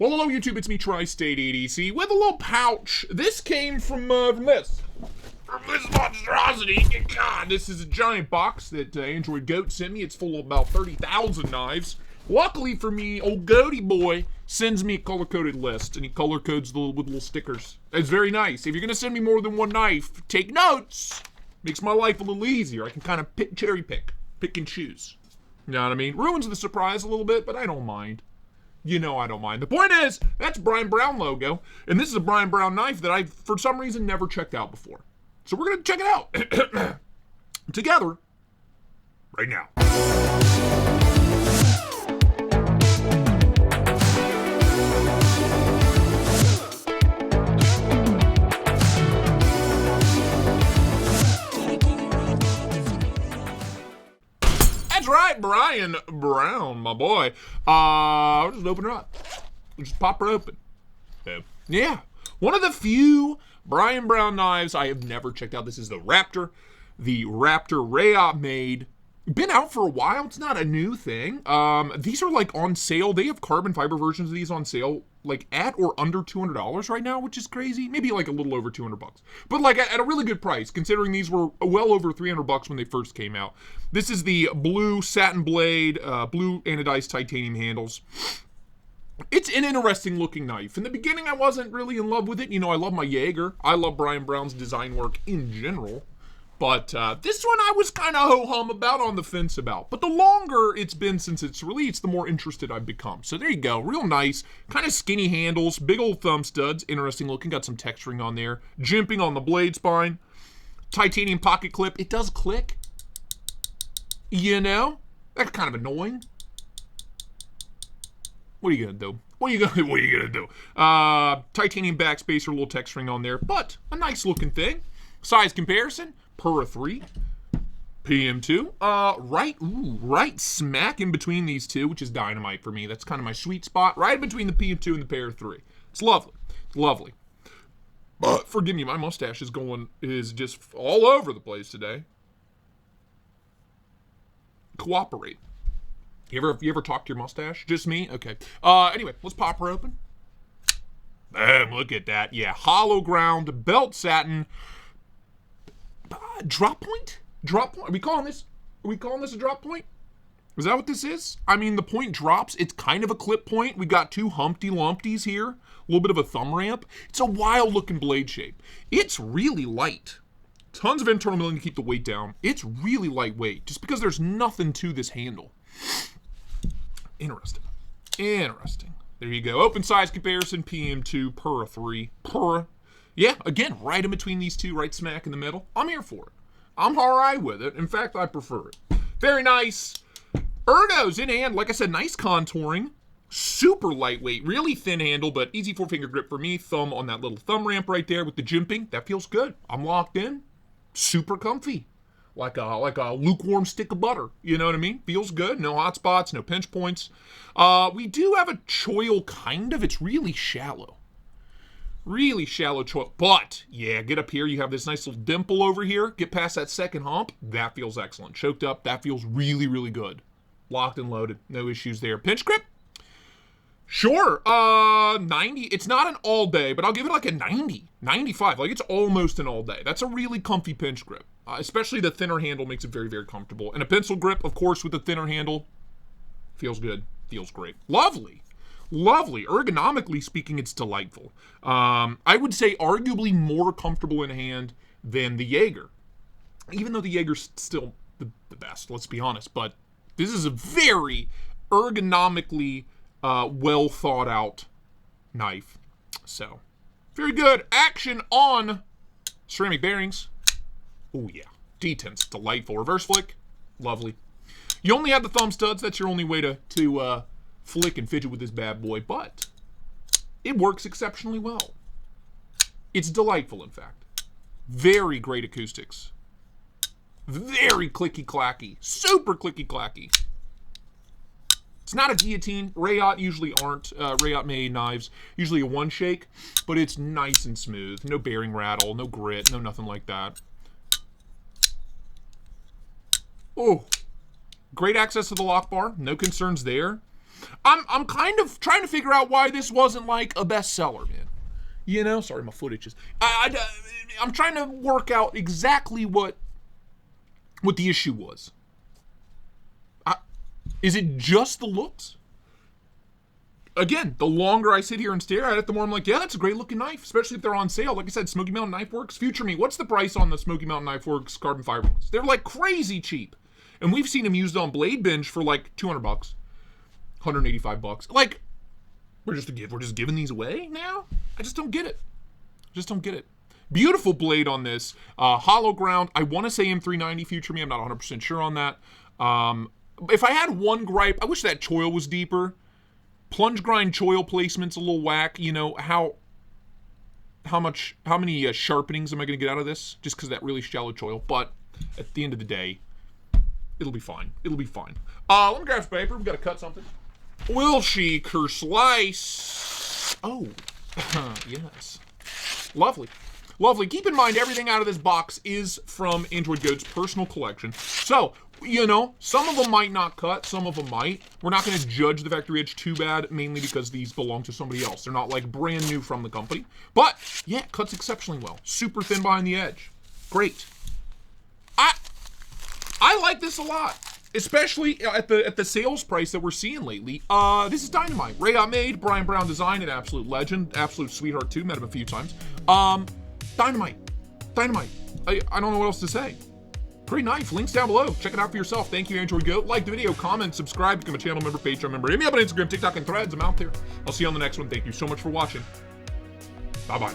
Well, hello YouTube, it's me, Tri-State EDC, with a little pouch. This came from this monstrosity. God, this is a giant box that Android Goat sent me. It's full of about 30,000 knives. Luckily for me, old Goaty boy sends me a color-coded list, and he color codes with little stickers. It's very nice. If you're gonna send me more than one knife, take notes. Makes my life a little easier. I can kind of cherry pick and choose. You know what I mean? Ruins the surprise a little bit, but I don't mind. You know I don't mind. The point is, that's Brian Brown logo, and this is a Brian Brown knife that I, for some reason, never checked out before. So we're going to check it out together right now. Right, Brian Brown, my boy. I'll just open her up. We'll just pop her open. Yeah. One of the few Brian Brown knives I have never checked out. This is the Raptor. The Raptor Rayot made. Been out for a while. It's not a new thing. These are like on sale. They have carbon fiber versions of these on sale, like at or under $200 right now, which is crazy. Maybe like a little over 200 bucks, but like at a really good price considering these were well over 300 bucks when they first came out. This is the blue satin blade, blue anodized titanium handles. It's an interesting looking knife. In the beginning, I wasn't really in love with it. You know, I love my Jaeger. I love Brian Brown's design work in general. But this one I was kind of ho-hum about, on the fence about. But the longer it's been since it's released, the more interested I've become. So there you go. Real nice. Kind of skinny handles. Big old thumb studs. Interesting looking. Got some texturing on there. Jimping on the blade spine. Titanium pocket clip. It does click. You know? That's kind of annoying. What are you going to do? What are you gonna do? Titanium backspacer. A little texturing on there. But a nice looking thing. Size comparison. Per 3, PM2, right smack in between these two, which is dynamite for me. That's kind of my sweet spot, right between the PM2 and the Pair 3. It's lovely, lovely. But forgive me, my mustache is just all over the place today. Cooperate. You ever talk to your mustache? Just me? Okay. Anyway, let's pop her open. Bam! Look at that. Yeah, hollow ground, belt satin. Drop point? Are we calling this a drop point? Is that what this is? I mean, the point drops. It's kind of a clip point. We got two Humpty Lumpties here. A little bit of a thumb ramp. It's a wild looking blade shape. It's really light. Tons of internal milling to keep the weight down. It's really lightweight, just because there's nothing to this handle. Interesting. There you go. Open size comparison, PM2 per 3. Yeah, again, right in between these two, right smack in the middle. I'm here for it. I'm all right with it. In fact, I prefer it. Very nice. Ergos in hand. Like I said, nice contouring. Super lightweight. Really thin handle, but easy 4-finger grip for me. Thumb on that little thumb ramp right there with the jimping. That feels good. I'm locked in. Super comfy. Like a lukewarm stick of butter. You know what I mean? Feels good. No hot spots, no pinch points. We do have a choil, kind of. It's really shallow. Really shallow choil. But, yeah, get up here. You have this nice little dimple over here. Get past that second hump. That feels excellent. Choked up. That feels really, really good. Locked and loaded. No issues there. Pinch grip? Sure. 90. It's not an all day, but I'll give it like a 90. 95. Like, it's almost an all day. That's a really comfy pinch grip. Especially the thinner handle makes it very, very comfortable. And a pencil grip, of course, with the thinner handle. Feels good. Feels great. Lovely. Ergonomically speaking, it's delightful. I would say arguably more comfortable in hand than the Jaeger. Even though the Jaeger's still the best, let's be honest. But this is a very ergonomically well thought out knife. So, very good. Action on ceramic bearings. Oh yeah. Detents, delightful. Reverse flick, lovely. You only have the thumb studs. That's your only way to flick and fidget with this bad boy, but it works exceptionally well. It's delightful, in fact. Very great acoustics. Very clicky-clacky. Super clicky-clacky. It's not a guillotine. Rayot usually aren't. Rayot-made knives, usually a one shake, but it's nice and smooth. No bearing rattle, no grit, no nothing like that. Oh, great access to the lock bar. No concerns there. I'm kind of trying to figure out why this wasn't like a bestseller, man. You know, sorry, my foot itches. I'm trying to work out exactly what the issue was. Is it just the looks? Again, the longer I sit here and stare at it, the more I'm like, yeah, that's a great looking knife, especially if they're on sale. Like I said, Smoky Mountain Knife Works, Future Me. What's the price on the Smoky Mountain Knife Works carbon fiber ones? They're like crazy cheap. And we've seen them used on Blade Binge for like $200, $185. Like, we're just giving these away now? I just don't get it. Beautiful blade on this. Hollow ground. I want to say M390 Future Me. I'm not 100% sure on that. If I had one gripe, I wish that choil was deeper. Plunge grind choil placement's a little whack. You know, how many sharpenings am I going to get out of this? Just because of that really shallow choil. But at the end of the day, it'll be fine. Let me grab some paper. We've got to cut something. Will she slice? Oh, yes. Lovely. Keep in mind, everything out of this box is from Android Goat's personal collection. So, you know, some of them might not cut, some of them might. We're not going to judge the factory edge too bad, mainly because these belong to somebody else. They're not like brand new from the company. But, yeah, it cuts exceptionally well. Super thin behind the edge. Great. I like this a lot. Especially at the sales price that we're seeing lately. This is Dynamite. Rayot made, Brian Brown designed, an absolute legend, absolute sweetheart too, met him a few times. Dynamite. I don't know what else to say. Great knife, links down below. Check it out for yourself. Thank you, Android Goat. Like the video, comment, subscribe, become a channel member, Patreon member. Hit me up on Instagram, TikTok, and Threads. I'm out there. I'll see you on the next one. Thank you so much for watching. Bye-bye.